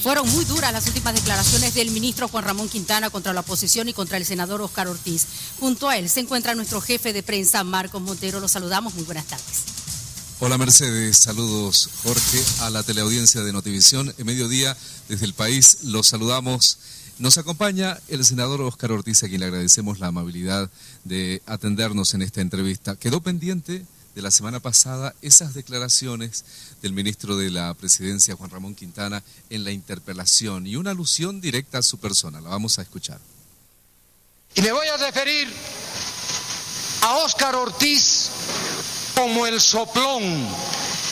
Fueron muy duras las últimas declaraciones del ministro Juan Ramón Quintana contra la oposición y contra el senador Óscar Ortiz. Junto a él se encuentra nuestro jefe de prensa, Marcos Montero. Los saludamos, muy buenas tardes. Hola Mercedes, saludos Jorge, a la teleaudiencia de Notivisión. En mediodía, desde el país, los saludamos. Nos acompaña el senador Óscar Ortiz, a quien le agradecemos la amabilidad de atendernos en esta entrevista. Quedó pendiente de la semana pasada esas declaraciones del ministro de la Presidencia, Juan Ramón Quintana, en la interpelación y una alusión directa a su persona. La vamos a escuchar. Y me voy a referir a Óscar Ortiz como el soplón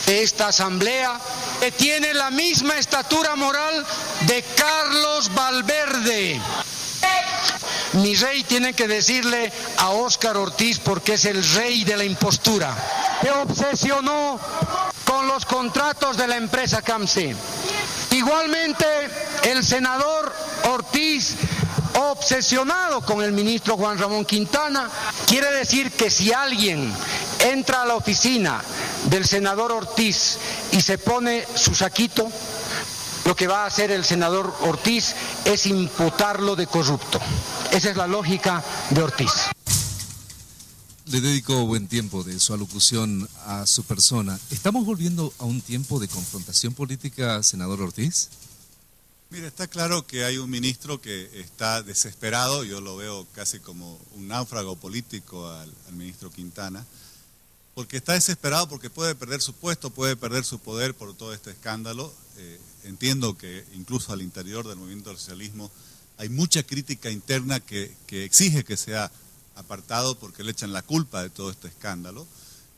de esta asamblea, que tiene la misma estatura moral de Carlos Valverde. Mi rey tiene que decirle a Óscar Ortiz porque es el rey de la impostura. Se obsesionó con los contratos de la empresa CAMSE. Igualmente, el senador Ortiz, obsesionado con el ministro Juan Ramón Quintana, quiere decir que si alguien entra a la oficina del senador Ortiz y se pone su saquito, lo que va a hacer el senador Ortiz es imputarlo de corrupto. Esa es la lógica de Ortiz. Le dedico buen tiempo de su alocución a su persona. ¿Estamos volviendo a un tiempo de confrontación política, senador Ortiz? Mire, está claro que hay un ministro que está desesperado, yo lo veo casi como un náufrago político al ministro Quintana, porque está desesperado porque puede perder su puesto, puede perder su poder por todo este escándalo. Entiendo que incluso al interior del movimiento del socialismo hay mucha crítica interna que exige que sea apartado porque le echan la culpa de todo este escándalo.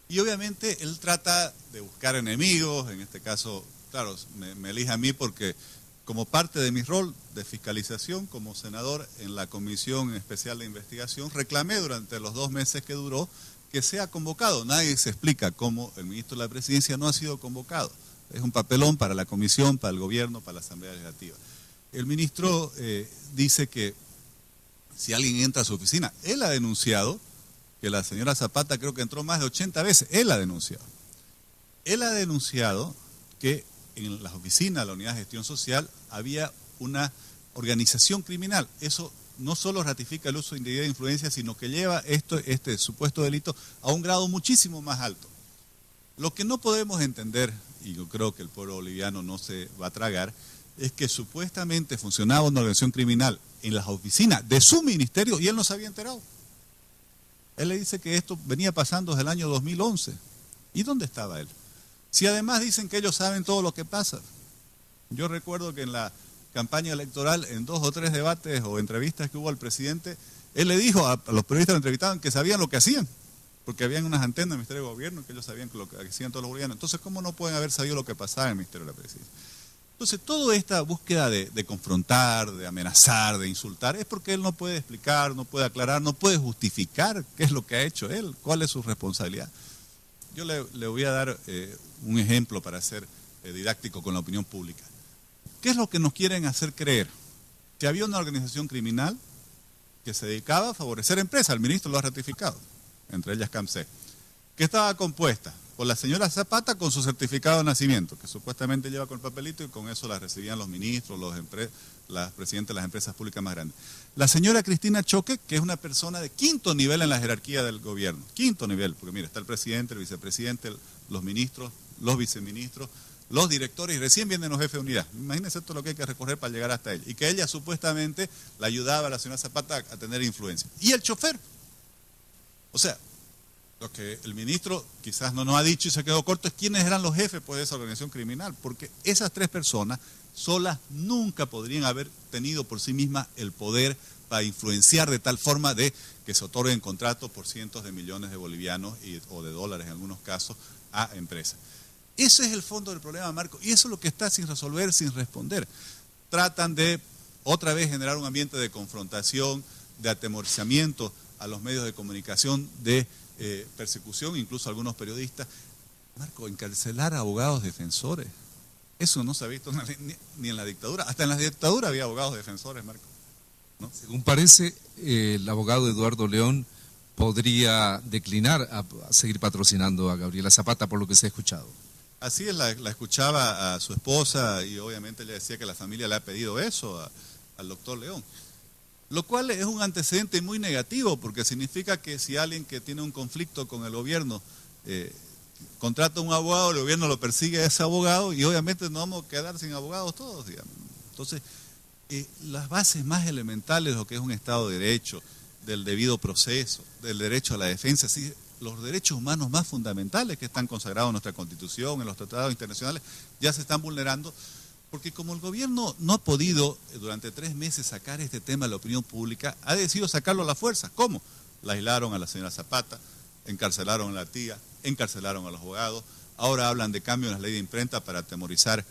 Y obviamente él trata de buscar enemigos, en este caso, claro, me elige a mí porque como parte de mi rol de fiscalización como senador en la Comisión Especial de Investigación, reclamé durante los 2 meses que duró que sea convocado. Nadie se explica cómo el ministro de la Presidencia no ha sido convocado. Es un papelón para la Comisión, para el Gobierno, para la Asamblea Legislativa. El ministro dice que si alguien entra a su oficina, él ha denunciado que la señora Zapata creo que entró más de 80 veces, él ha denunciado. Él ha denunciado que en las oficinas de la Unidad de Gestión Social había una organización criminal. Eso no solo ratifica el uso indebido de influencia, sino que lleva este supuesto delito a un grado muchísimo más alto. Lo que no podemos entender, y yo creo que el pueblo boliviano no se va a tragar, es que supuestamente funcionaba una organización criminal en las oficinas de su ministerio y él no se había enterado. Él le dice que esto venía pasando desde el año 2011. ¿Y dónde estaba él? Si además dicen que ellos saben todo lo que pasa. Yo recuerdo que en la campaña electoral, en 2 o 3 debates o entrevistas que hubo al presidente, él le dijo a los periodistas que lo entrevistaban que sabían lo que hacían, porque habían unas antenas del Ministerio de Gobierno que ellos sabían lo que hacían todos los bolivianos. Entonces, ¿cómo no pueden haber sabido lo que pasaba en el Ministerio de la Presidencia? Entonces, toda esta búsqueda de confrontar, de amenazar, de insultar, es porque él no puede explicar, no puede aclarar, no puede justificar qué es lo que ha hecho él, cuál es su responsabilidad. Yo le voy a dar un ejemplo para ser didáctico con la opinión pública. ¿Qué es lo que nos quieren hacer creer? Que había una organización criminal que se dedicaba a favorecer empresas, el ministro lo ha ratificado, entre ellas CAMSE, que estaba compuesta por la señora Zapata con su certificado de nacimiento, que supuestamente lleva con el papelito y con eso la recibían los ministros, las presidentes de las empresas públicas más grandes. La señora Cristina Choque, que es una persona de 5.º nivel en la jerarquía del gobierno, 5.º nivel, porque mira, está el presidente, el vicepresidente, los ministros, los viceministros, los directores y recién vienen los jefes de unidad. Imagínense todo lo que hay que recorrer para llegar hasta él. Y que ella supuestamente la ayudaba a la señora Zapata a tener influencia. Y el chofer. O sea, lo que el ministro quizás no nos ha dicho y se quedó corto es quiénes eran los jefes pues, de esa organización criminal. Porque esas 3 personas solas nunca podrían haber tenido por sí mismas el poder para influenciar de tal forma de que se otorguen contratos por cientos de millones de bolivianos o de dólares en algunos casos a empresas. Ese es el fondo del problema, Marco, y eso es lo que está sin resolver, sin responder. Tratan de otra vez generar un ambiente de confrontación, de atemorizamiento a los medios de comunicación, de persecución, incluso a algunos periodistas. Marco, encarcelar a abogados defensores, eso no se ha visto ni en la dictadura, hasta en la dictadura había abogados defensores, Marco, ¿no? Según parece, el abogado Eduardo León podría declinar a seguir patrocinando a Gabriela Zapata, por lo que se ha escuchado. Así es, la escuchaba a su esposa y obviamente ella decía que la familia le ha pedido eso al doctor León. Lo cual es un antecedente muy negativo porque significa que si alguien que tiene un conflicto con el gobierno contrata a un abogado, el gobierno lo persigue a ese abogado y obviamente nos vamos a quedar sin abogados todos, digamos. Entonces, las bases más elementales de lo que es un Estado de Derecho, del debido proceso, del derecho a la defensa, sí, los derechos humanos más fundamentales que están consagrados en nuestra Constitución, en los tratados internacionales, ya se están vulnerando, porque como el gobierno no ha podido durante 3 meses sacar este tema de la opinión pública, ha decidido sacarlo a la fuerza. ¿Cómo? La aislaron a la señora Zapata, encarcelaron a la tía, encarcelaron a los abogados, ahora hablan de cambio en la ley de imprenta para atemorizar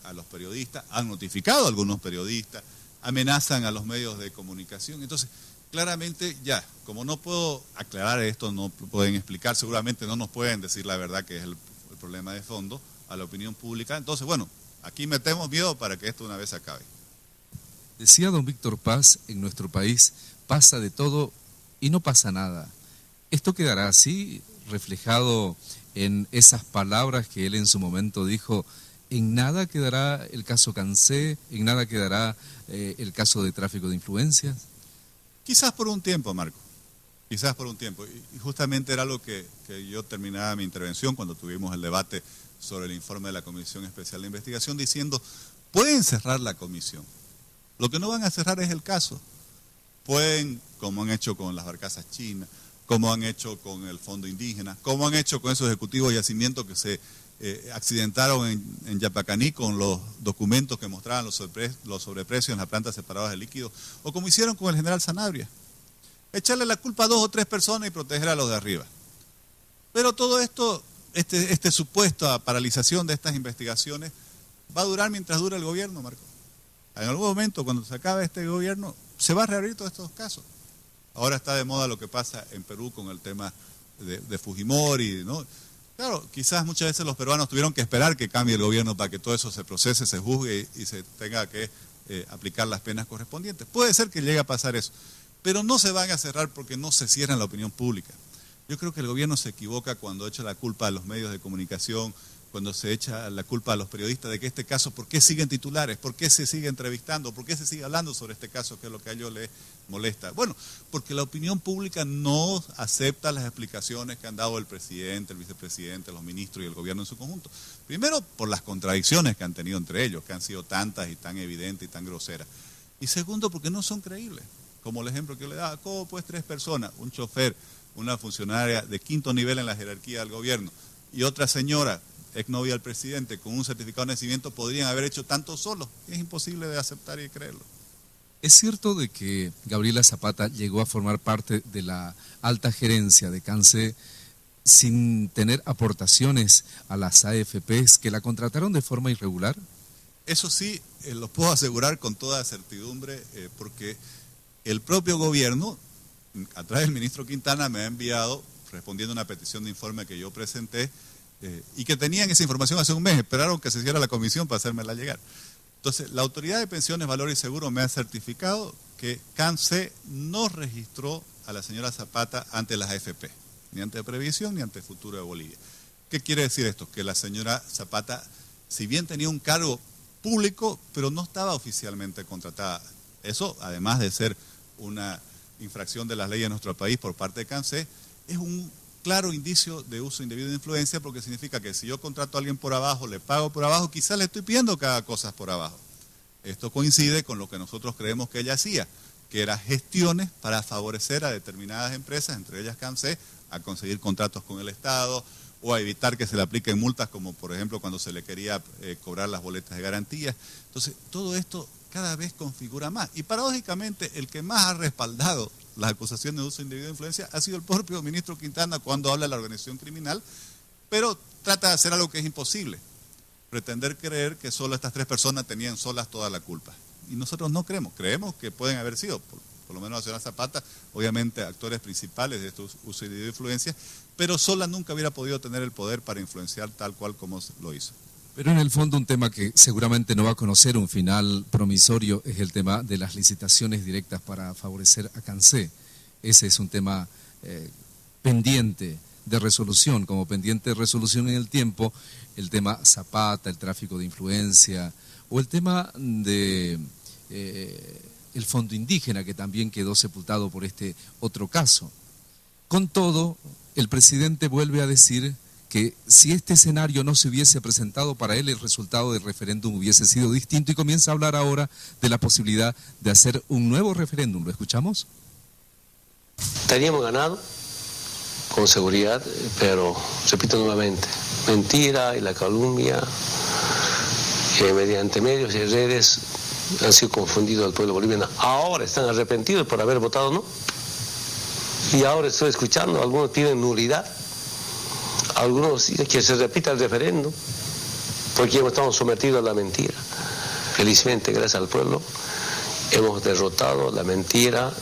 a los periodistas, han notificado a algunos periodistas, amenazan a los medios de comunicación. Entonces, claramente ya, como no puedo aclarar esto, no pueden explicar, seguramente no nos pueden decir la verdad que es el problema de fondo a la opinión pública. Entonces, bueno, aquí metemos miedo para que esto una vez acabe. Decía don Víctor Paz, en nuestro país pasa de todo y no pasa nada. ¿Esto quedará así, reflejado en esas palabras que él en su momento dijo? ¿En nada quedará el caso Cancé? ¿En nada quedará el caso de tráfico de influencias? Quizás por un tiempo, Marco, quizás por un tiempo. Y justamente era algo que yo terminaba mi intervención cuando tuvimos el debate sobre el informe de la Comisión Especial de Investigación, diciendo, pueden cerrar la comisión. Lo que no van a cerrar es el caso. Pueden, como han hecho con las barcazas chinas, como han hecho con el Fondo Indígena, como han hecho con esos ejecutivos de yacimiento que se accidentaron en Yapacaní con los documentos que mostraban los sobreprecios en las plantas separadas de líquidos, o como hicieron con el general Sanabria, echarle la culpa a 2 o 3 personas y proteger a los de arriba. Pero todo esto, este supuesto paralización de estas investigaciones, va a durar mientras dura el gobierno, Marco. En algún momento, cuando se acabe este gobierno, se va a reabrir todos estos casos. Ahora está de moda lo que pasa en Perú con el tema de Fujimori, ¿no? Claro, quizás muchas veces los peruanos tuvieron que esperar que cambie el gobierno para que todo eso se procese, se juzgue y se tenga que aplicar las penas correspondientes. Puede ser que llegue a pasar eso, pero no se van a cerrar porque no se cierra en la opinión pública. Yo creo que el gobierno se equivoca cuando echa la culpa a los medios de comunicación, cuando se echa la culpa a los periodistas de que este caso, ¿por qué siguen titulares? ¿Por qué se sigue entrevistando? ¿Por qué se sigue hablando sobre este caso, que es lo que a ellos les molesta? Bueno, porque la opinión pública no acepta las explicaciones que han dado el presidente, el vicepresidente, los ministros y el gobierno en su conjunto. Primero, por las contradicciones que han tenido entre ellos, que han sido tantas y tan evidentes y tan groseras. Y segundo, porque no son creíbles. Como el ejemplo que yo le daba, ¿cómo pues 3 personas, un chofer, una funcionaria de 5º nivel en la jerarquía del gobierno y otra señora, exnovia del presidente, con un certificado de nacimiento, podrían haber hecho tanto solos? Es imposible de aceptar y creerlo. ¿Es cierto de que Gabriela Zapata llegó a formar parte de la alta gerencia de Cancé sin tener aportaciones a las AFPs que la contrataron de forma irregular? Eso sí, lo puedo asegurar con toda certidumbre, porque el propio gobierno, a través del ministro Quintana, me ha enviado, respondiendo a una petición de informe que yo presenté, y que tenían esa información hace un mes, esperaron que se hiciera la comisión para hacérmela llegar. Entonces, la Autoridad de Pensiones, Valores y Seguros me ha certificado que Cancé no registró a la señora Zapata ante las AFP, ni ante Previsión ni ante Futuro de Bolivia. ¿Qué quiere decir esto? Que la señora Zapata, si bien tenía un cargo público, pero no estaba oficialmente contratada. Eso, además de ser una infracción de las leyes de nuestro país por parte de Cancé, es un claro indicio de uso indebido de influencia, porque significa que si yo contrato a alguien por abajo, le pago por abajo, quizás le estoy pidiendo que haga cosas por abajo. Esto coincide con lo que nosotros creemos que ella hacía, que era gestiones para favorecer a determinadas empresas, entre ellas Cancé, a conseguir contratos con el Estado o a evitar que se le apliquen multas, como por ejemplo cuando se le quería cobrar las boletas de garantía. Entonces, todo esto cada vez configura más. Y paradójicamente, el que más ha respaldado las acusaciones de uso indebido de influencia ha sido el propio ministro Quintana cuando habla de la organización criminal, pero trata de hacer algo que es imposible, pretender creer que solo estas 3 personas tenían solas toda la culpa. Y nosotros no creemos que pueden haber sido, por lo menos la señora Zapata, obviamente actores principales de estos uso indebido de influencia, pero sola nunca hubiera podido tener el poder para influenciar tal cual como lo hizo. Pero en el fondo un tema que seguramente no va a conocer un final promisorio es el tema de las licitaciones directas para favorecer a Cancé. Ese es un tema pendiente de resolución, como pendiente de resolución en el tiempo, el tema Zapata, el tráfico de influencia, o el tema de el fondo indígena, que también quedó sepultado por este otro caso. Con todo, el presidente vuelve a decir que si este escenario no se hubiese presentado para él, el resultado del referéndum hubiese sido distinto, y comienza a hablar ahora de la posibilidad de hacer un nuevo referéndum. ¿Lo escuchamos? Teníamos ganado, con seguridad, pero repito nuevamente, mentira y la calumnia mediante medios y redes han sido confundidos al pueblo boliviano. Ahora están arrepentidos por haber votado no. Y ahora estoy escuchando, algunos piden nulidad, algunos dicen que se repita el referéndum, porque estamos sometidos a la mentira. Felizmente, gracias al pueblo, hemos derrotado la mentira,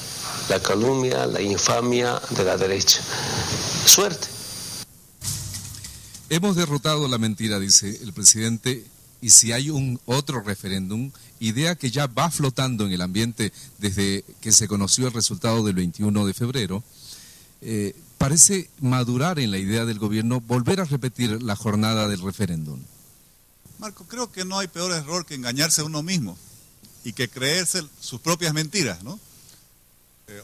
la calumnia, la infamia de la derecha. Suerte. Hemos derrotado la mentira, dice el presidente, y si hay un otro referéndum, idea que ya va flotando en el ambiente desde que se conoció el resultado del 21 de febrero, parece madurar en la idea del gobierno volver a repetir la jornada del referéndum. Marco, creo que no hay peor error que engañarse a uno mismo y que creerse sus propias mentiras, ¿no?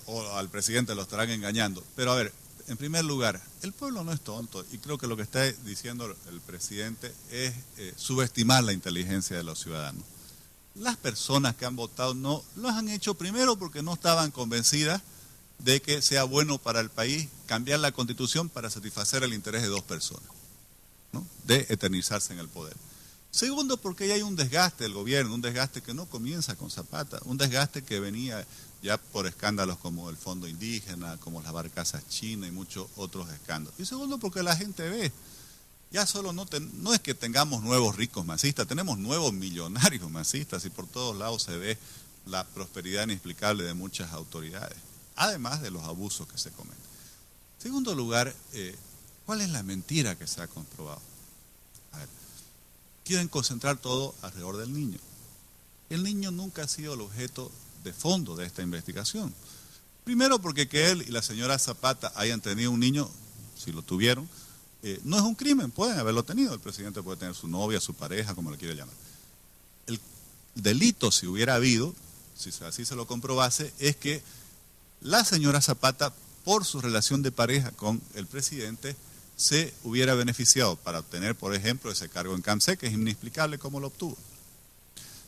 O al presidente lo estarán engañando. Pero a ver, en primer lugar, el pueblo no es tonto, y creo que lo que está diciendo el presidente es subestimar la inteligencia de los ciudadanos. Las personas que han votado no lo han hecho primero porque no estaban convencidas de que sea bueno para el país cambiar la Constitución para satisfacer el interés de dos personas, ¿no? De eternizarse en el poder. Segundo, porque ya hay un desgaste del gobierno, un desgaste que no comienza con Zapata, un desgaste que venía ya por escándalos como el fondo indígena, como las barcazas chinas y muchos otros escándalos. Y segundo, porque la gente ve, ya solo no es que tengamos nuevos ricos masistas, tenemos nuevos millonarios masistas, y por todos lados se ve la prosperidad inexplicable de muchas autoridades, además de los abusos que se cometen. En segundo lugar, ¿cuál es la mentira que se ha comprobado? A ver, quieren concentrar todo alrededor del niño. El niño nunca ha sido el objeto de fondo de esta investigación. Primero porque que él y la señora Zapata hayan tenido un niño, si lo tuvieron, no es un crimen, pueden haberlo tenido. El presidente puede tener su novia, su pareja, como le quiera llamar. El delito, si hubiera habido, si así se lo comprobase, es que la señora Zapata, por su relación de pareja con el presidente, se hubiera beneficiado para obtener, por ejemplo, ese cargo en CAMSEC, que es inexplicable cómo lo obtuvo.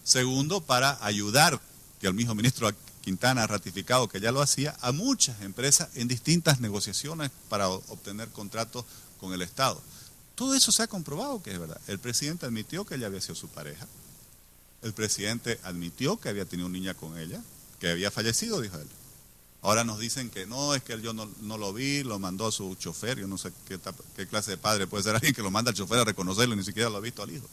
Segundo, para ayudar, que el mismo ministro Quintana ha ratificado que ya lo hacía, a muchas empresas en distintas negociaciones para obtener contratos con el Estado. Todo eso se ha comprobado que es verdad. El presidente admitió que ella había sido su pareja. El presidente admitió que había tenido una niña con ella, que había fallecido, dijo él. Ahora nos dicen que no, es que yo no lo vi, lo mandó a su chofer. Yo no sé qué clase de padre puede ser alguien que lo manda al chofer a reconocerlo y ni siquiera lo ha visto al hijo.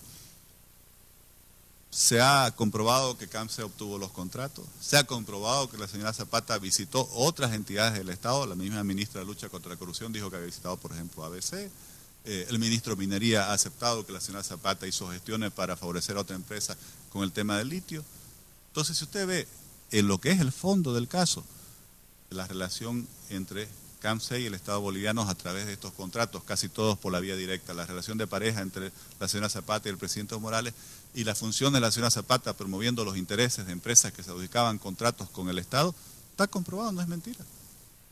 Se ha comprobado que CAMSE obtuvo los contratos, se ha comprobado que la señora Zapata visitó otras entidades del Estado, la misma ministra de Lucha contra la Corrupción dijo que había visitado, por ejemplo, ABC, el ministro de Minería ha aceptado que la señora Zapata hizo gestiones para favorecer a otra empresa con el tema del litio. Entonces, si usted ve en lo que es el fondo del caso, la relación entre CAMSE y el Estado boliviano a través de estos contratos, casi todos por la vía directa, la relación de pareja entre la señora Zapata y el presidente Evo Morales, y la función de la señora Zapata promoviendo los intereses de empresas que se adjudicaban contratos con el Estado, está comprobado, no es mentira.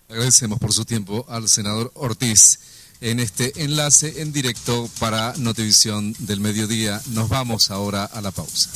Agradecemos por su tiempo al senador Ortiz en este enlace en directo para Notivisión del Mediodía. Nos vamos ahora a la pausa.